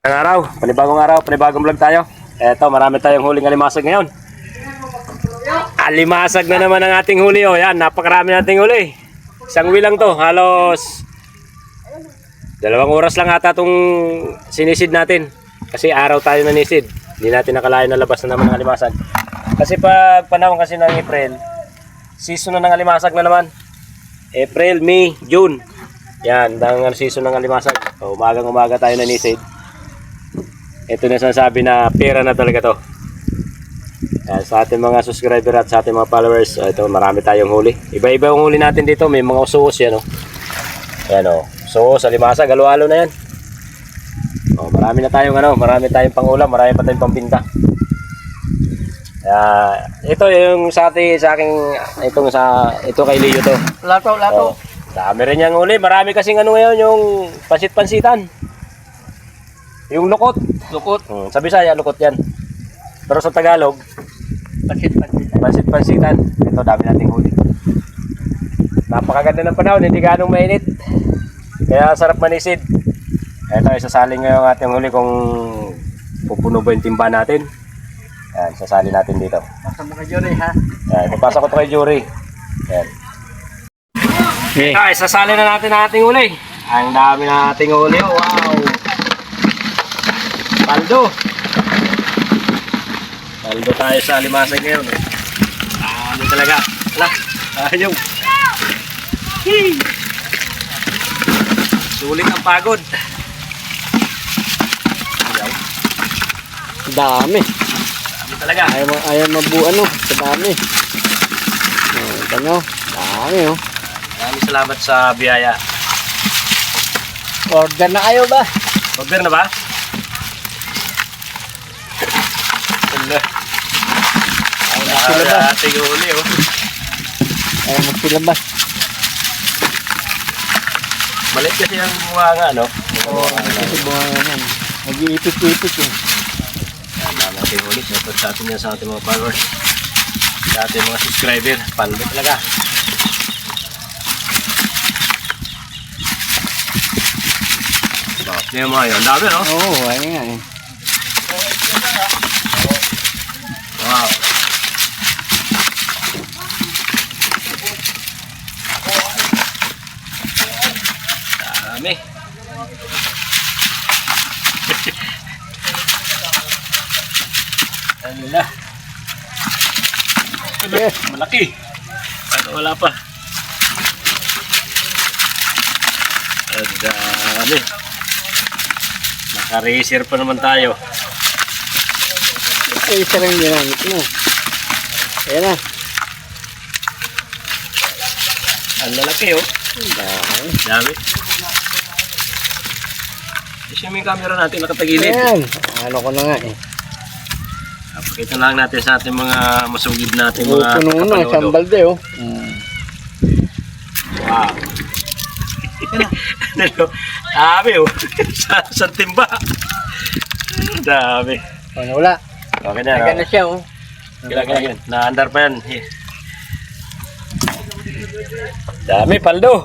Panibagong araw, panibagong vlog tayo. Eto, marami tayong huling alimasag ngayon. Alimasag na naman ang ating huli. Oh, yan, napakarami nating huli. Isang wilang to, halos 2 oras lang ata itong sinisid natin. Kasi araw tayo nanisid. Hindi natin nakalain na labas na naman ang alimasag. Kasi pag panahon kasi ng April, season na ng alimasag na naman. April, May, June. Yan, ang season ng alimasag. So, umagang-umaga tayo nanisid. Ito na sinasabi na pera na talaga to. Sa ating mga subscriber at sa ating mga followers, ito marami tayong huli. Iba-iba yung huli natin dito. May mga usos yan, oh. Yan, oh. Usos, alimasag, halo-halo na yan. Oh, marami na tayong marami tayong pangulam, marami pa tayong pambinta. Ito yung sa aking ito kay Leo to. Lato. Oh, dami rin yang huli. Marami kasing ngayon yung pansit-pansitan. Yung lukot. Sa Bisaya, lukot yan. Pero sa Tagalog, pansit-pansitan. Ito, dami nating huli. Napakaganda ng panahon, hindi ganong mainit. Kaya sarap manisid. Ito, isasalin ngayon ang ating huli kung pupuno ba yung timba natin. Yan, sasali natin dito. Pasok mo kay Jury, ha? Yan, ipapasok ko ito kay Jury. Yan. Okay. Ito, isasali na natin ang ating huli. Ang dami na ating huli. Wow! Paldo tayo sa alimasag ngayon. Ano talaga? Ala, ayaw. Sulit ang pagod. Ayaw. Dami Talaga. ayaw mabuano sa dami. Dami, oh. Maraming salamat sa biyaya. Order na kayo ba? Order na ba? Ayaw magsilabas. Ating huli, oh. Ayaw magsilabas. Malit kasi ang buwanga, no? Kasi buhay yan. Mag-iipit-ipit, eh. Yan, natin huli. Shoutout sa atin yan sa ating mga followers. Sa ating mga subscriber. Paldo talaga. Bakit niya mga yun? Dami, no? Oo, ayun nga, eh. Wow. Dami. Ano na? Malaki. Ano, wala pa. Ang dami. Naka-racer pa naman tayo. Ay, isa lang ginamit mo. Ayan na. Ang lalaki, oh. Dami. Dami. Kasi may camera natin nakatagilid. Ayan. Ano ko na nga, eh. Pakita lang natin sa ating mga masugid natin mga Puno na, isang balde, oh. Wow. Dami, oh. sa timba. Dami. Ano, wala. Okay na, Nagan na siya, oh. Kailangan. Naandar pa yan. Dami, paldo.